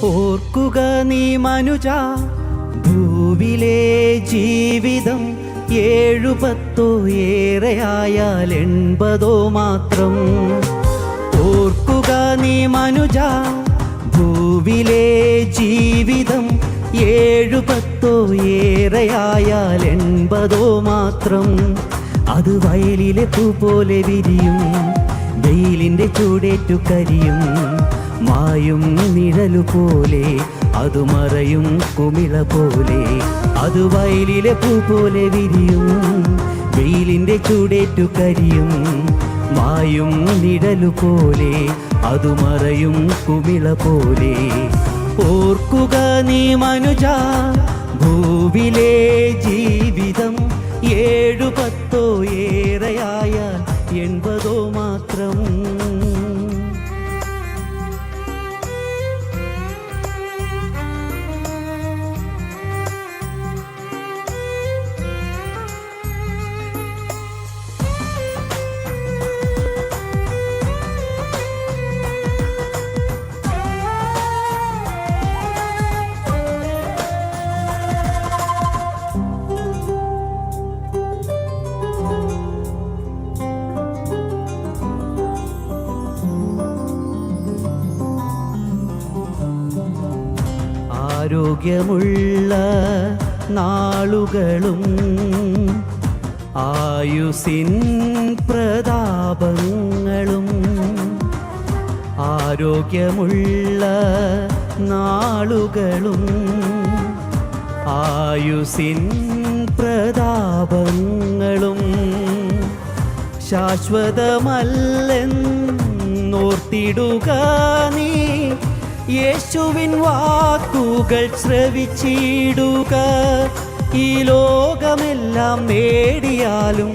ഓർക്കുക നീ മനുജ, ഭൂവിലെ ജീവിതം 7-10 ഏറെയായാൽ 80 മാത്രം. ഓർക്കുക നീ മനുജ, ഭൂവിലെ ജീവിതം 7-10 ഏറെയായാൽ 80 മാത്രം. അത് വയലിലെ പൂ പോലെ വിരിയും, വെയിലിൻ്റെ ചൂടേറ്റു കരിയും. മായും നിഴലു പോലെ അത് മറയും കുമിള പോലെ. അത് വയലിലെ പൂ പോലെ വിരിയും, വെയിലിൻ്റെ ചൂടേറ്റു കരിയും. മായും നിഴലു പോലെ അത് മറയും കുമിള പോലെ. ഓർക്കുക നീ മനുജ, ഭൂവിലെ ജീവിതം 7-10 ഏറെയായാൽ 80 മാത്രം. ആരോഗ്യമുള്ള നാളുകളും ആയുസിൻ പ്രതാപങ്ങളും. ആരോഗ്യമുള്ള നാളുകളും ആയുസിൻ പ്രതാപങ്ങളും ശാശ്വതമല്ലെന്നോർത്തിടുക നീ. യേശുവിൻ വാക്കുകൾ ശ്രവിച്ചിടുക. ഈ ലോകമെല്ലാം നേടിയാലും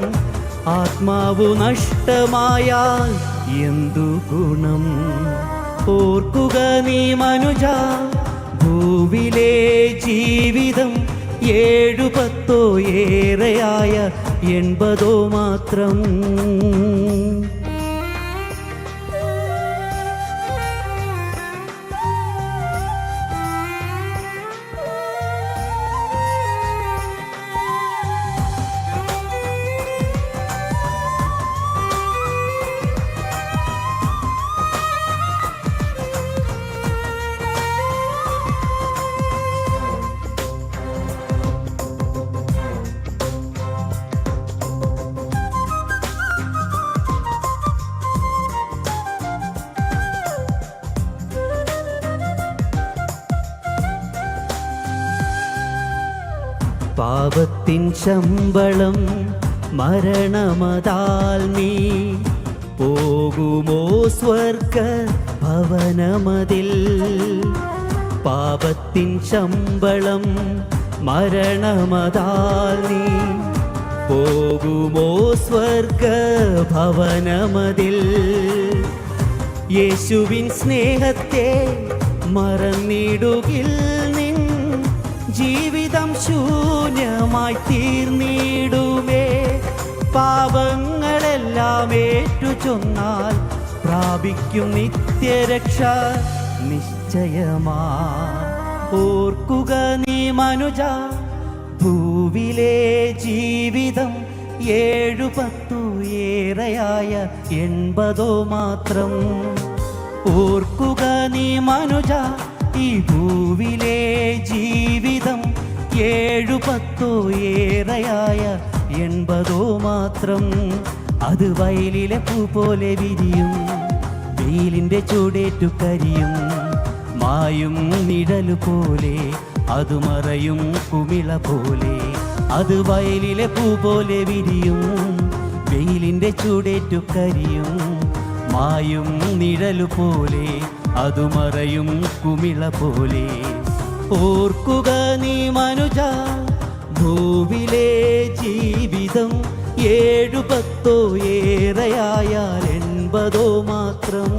ആത്മാവു നഷ്ടമായാൽ എന്തു ഗുണം? ഓർക്കുക നീ മനുജ, ഭൂവിലെ ജീവിതം 7-10 ഏറെയായ 80 മാത്രം. പാപത്തിൻ ശമ്പളം മരണമതാൽ നീ പോകുമോ സ്വർഗ ഭവനമതിൽ? പാപത്തിൻ ശമ്പളം മരണമതാൽ നീ പോകുമോ സ്വർഗ ഭവനമതിൽ? യേശുവിൻ സ്നേഹത്തെ മറന്നിടുകിൽ നിൻ ജീവിതം ശൂന്യമായി തീർന്നിടുമേ. പാപങ്ങളെല്ലാം ഏറ്റുചൊന്നാൽ പ്രാപിക്കും നിത്യരക്ഷ നിശ്ചയമാ. ഓർക്കുക നീ മനുജ, ഭൂവിലെ ജീവിതം 7-10 ഏറെയായ 80 മാത്രം. ഓർക്കുക നീ മനുജ, ഈ ഭൂവിലെ ജീവിതം 7-10 ഏറെയായ 80 മാത്രം. അത് വയലിലെ പൂ പോലെ വിരിയും, വെയിലിൻ്റെ ചൂടേറ്റു കരിയും. മായും നിഴലു പോലെ അത് മറയും കുമിള പോലെ. അത് വയലിലെ പൂ പോലെ വിരിയും, വെയിലിൻ്റെ ചൂടേറ്റു കരിയും. മായും നിഴലു പോലെ അത് മറയും കുമിള പോലെ. ഓർക്കുക നീ മനുജ, ഭൂവിലെ ജീവിതം 7-10 ഏറെയായാൽ 80 മാത്രം.